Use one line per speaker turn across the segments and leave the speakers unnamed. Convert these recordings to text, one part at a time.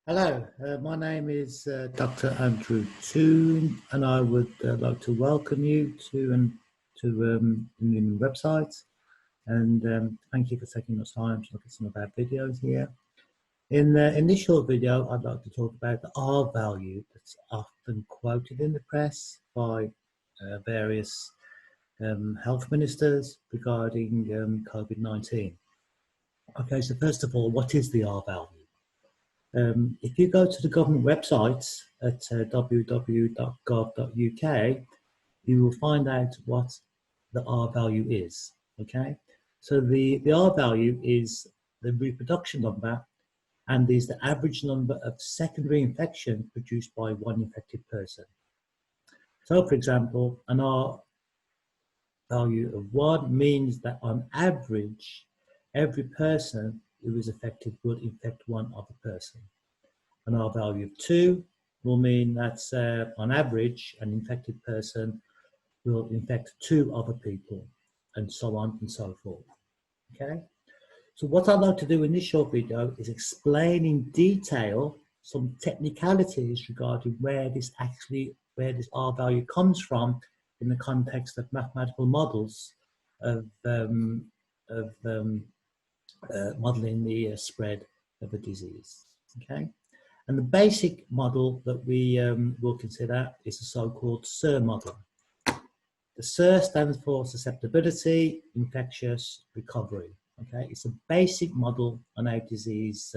Hello, my name is Dr. Andrew Toon, and I would like to welcome you to the Newman website. And thank you for taking the time to look at some of our videos here. In this short video, I'd like to talk about the R value that's often quoted in the press by various health ministers regarding COVID-19. Okay, so first of all, what is the R value? If you go to the government website at www.gov.uk, you will find out what the R value is, okay? So the R value is the reproduction number and is the average number of secondary infection produced by one infected person. So for example, an R value of 1 means that on average, every person who is affected will infect one other person. An R value of 2 will mean that on average, an infected person will infect 2 other people, and so on and so forth. Okay? So what I'd like to do in this short video is explain in detail some technicalities regarding where this R value comes from in the context of mathematical models of modeling the spread of a disease. Okay? And the basic model that we will consider is the so-called SIR model. The SIR stands for susceptibility, infectious, recovery. Okay, it's a basic model on how disease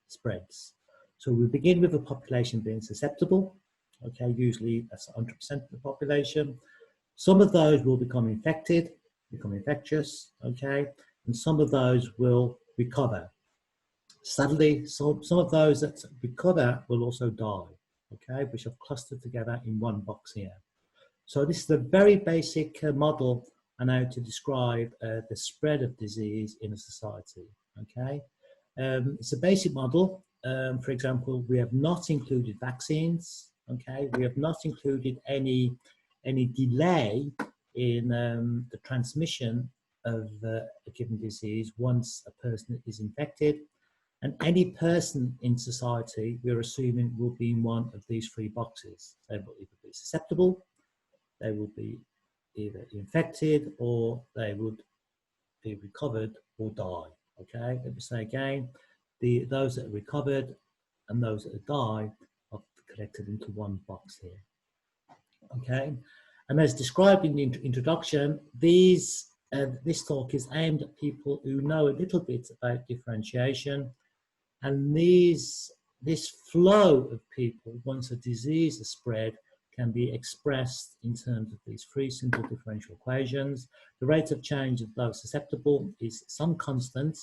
spreads. So we begin with a population being susceptible. Okay, usually that's 100% of the population. Some of those will become infected, become infectious. Okay, and some of those will recover. Sadly, some of those that recover will also die, okay, which are clustered together in one box here. So this is a very basic model on how to describe the spread of disease in a society, okay. It's a basic model. For example, we have not included vaccines, okay. We have not included any delay in the transmission of a given disease once a person is infected. And any person in society, we're assuming, will be in one of these 3 boxes. They will either be susceptible, they will be either infected, or they would be recovered or die. Okay, let me say again, those that are recovered and those that die are collected into one box here. Okay, and as described in the introduction, this talk is aimed at people who know a little bit about differentiation. And this flow of people, once a disease is spread, can be expressed in terms of these 3 simple differential equations. The rate of change of those susceptible is some constant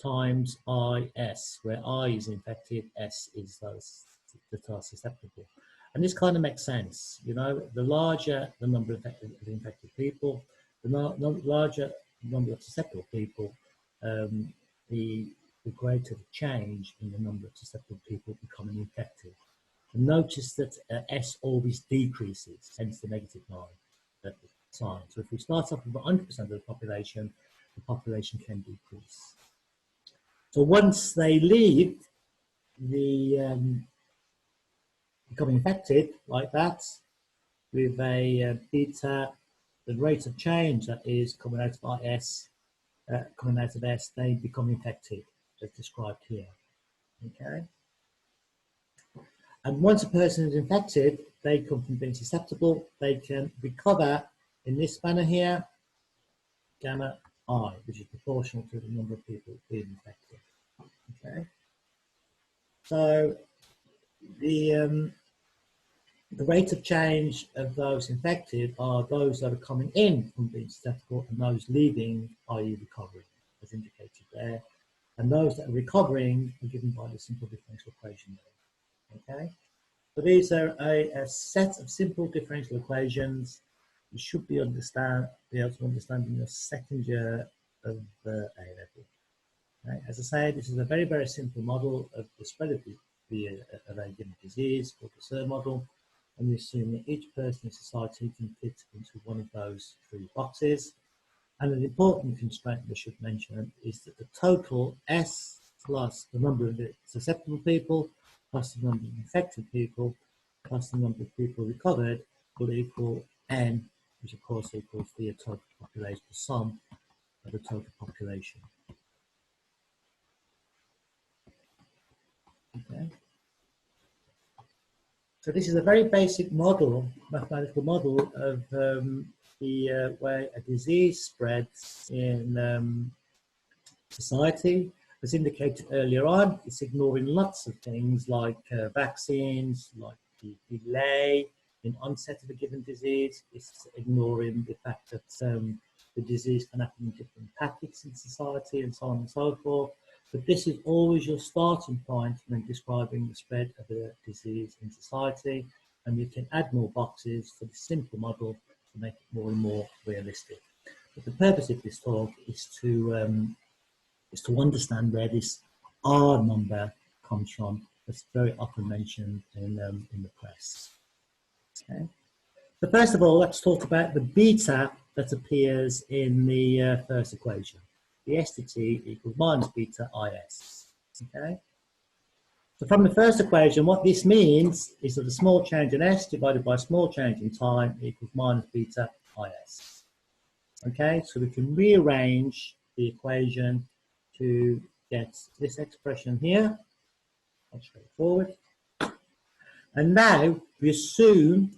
times IS, where I is infected, S is those that are susceptible. And this kind of makes sense. You know, the larger the number of infected people, the larger number of susceptible people, the greater the change in the number of susceptible people becoming infected. And notice that S always decreases, hence the negative sign. So if we start off with 100% of the population can decrease. So once they leave the become infected like that, with a beta, the rate of change that is coming out of S, they become infected, as described here. Okay. And once a person is infected, they come from being susceptible. They can recover in this manner here, gamma I, which is proportional to the number of people being infected. Okay. So the rate of change of those infected are those that are coming in from being susceptible and those leaving, i.e. recovering, as indicated there. And those that are recovering are given by the simple differential equation there. Okay, so these are a set of simple differential equations you should be able to understand in your second year of A-level. Okay? As I say, this is a very, very simple model of the spread of a given disease, called the SIR model, and we assume that each person in society can fit into one of those 3 boxes. And an important constraint we should mention is that the total S plus the number of the susceptible people plus the number of infected people plus the number of people recovered will equal n, which of course equals the total population, the sum of the total population. Okay. So this is a very basic model, mathematical model of the way a disease spreads in society. As indicated earlier on, it's ignoring lots of things like vaccines, like the delay in onset of a given disease. It's ignoring the fact that the disease can happen in different packets in society and so on and so forth. But this is always your starting point when describing the spread of a disease in society, and you can add more boxes for the simple model to make it more and more realistic. But the purpose of this talk is to understand where this R number comes from. That's very often mentioned in the press. Okay. So first of all, let's talk about the beta that appears in the first equation. The S to T equals minus beta IS. Okay. So from the first equation, what this means is that a small change in S divided by a small change in time equals minus beta IS. Okay, so we can rearrange the equation to get this expression here. That's straightforward. And now we assume,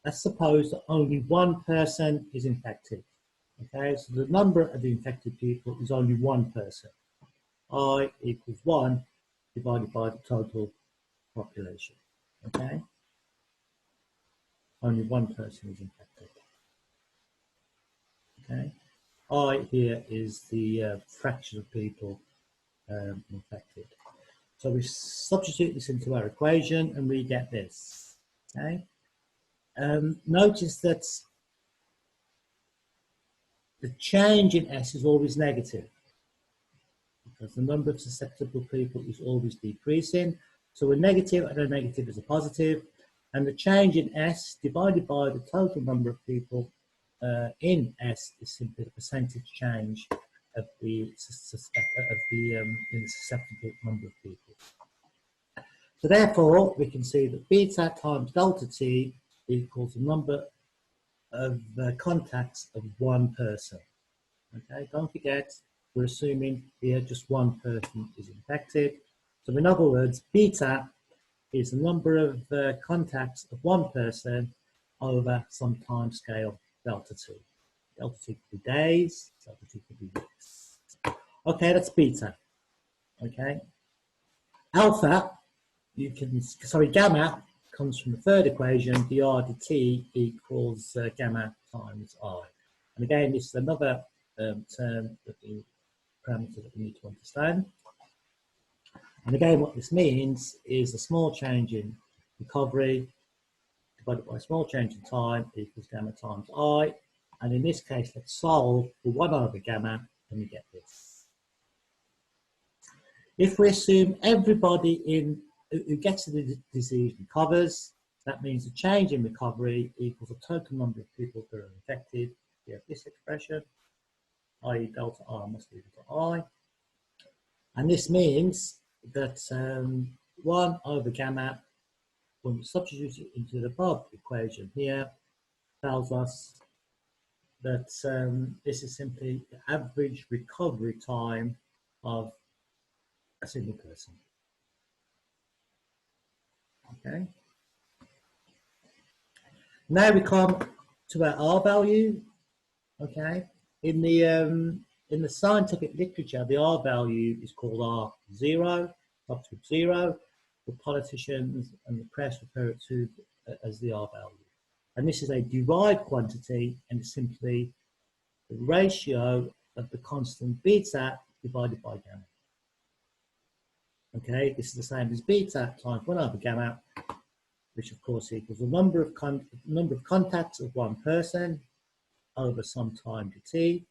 let's suppose that only one person is infected. Okay, so the number of the infected people is only one person. I equals 1 divided by the total population. Okay, only one person is infected. Okay, I here is the fraction of people infected. So we substitute this into our equation and we get this. Okay. Notice that the change in S is always negative because the number of susceptible people is always decreasing. So a negative and a negative is a positive, and the change in S divided by the total number of people in S is simply the percentage change of the susceptible number of people. So therefore, we can see that beta times delta T equals the number of contacts of one person. Okay, don't forget, we're assuming here just one person is infected. So in other words, beta is the number of contacts of one person over some time scale delta T. Delta T could be days, delta T could be weeks. Okay, that's beta. Okay, alpha, gamma comes from the third equation, dr dt equals gamma times I. And again, this is another term, that the parameter that we need to understand. And again, what this means is a small change in recovery divided by a small change in time equals gamma times I. And in this case, let's solve for 1 over gamma, and we get this. If we assume everybody who gets the disease recovers, that means the change in recovery equals the total number of people that are infected. We have this expression, i.e. delta R must be equal to I. And this means that 1 over gamma, when we substitute it into the above equation here, tells us that this is simply the average recovery time of a single person. Okay. Now we come to our R value. Okay. In the scientific literature, the R value is called R0, subscript 0. The politicians and the press refer it to as the R value. And this is a derived quantity and is simply the ratio of the constant beta divided by gamma. Okay, this is the same as beta times 1 over gamma, which of course equals the number of contacts of one person over some time t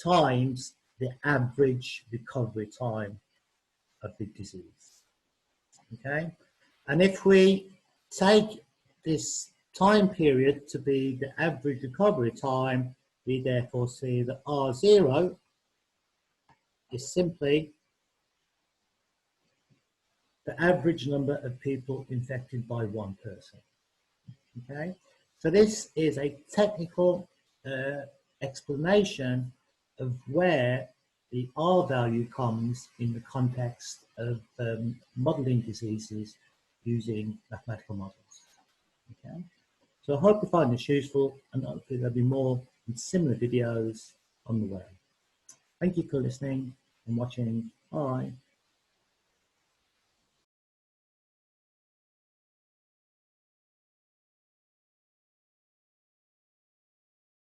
times the average recovery time of the disease. Okay, and if we take this time period to be the average recovery time, we therefore see that R0 is simply the average number of people infected by one person. Okay, so this is a technical explanation of where the R value comes in the context of modelling diseases using mathematical models. Okay, so I hope you find this useful, and hopefully there'll be more similar videos on the way. Thank you for listening and watching. Bye.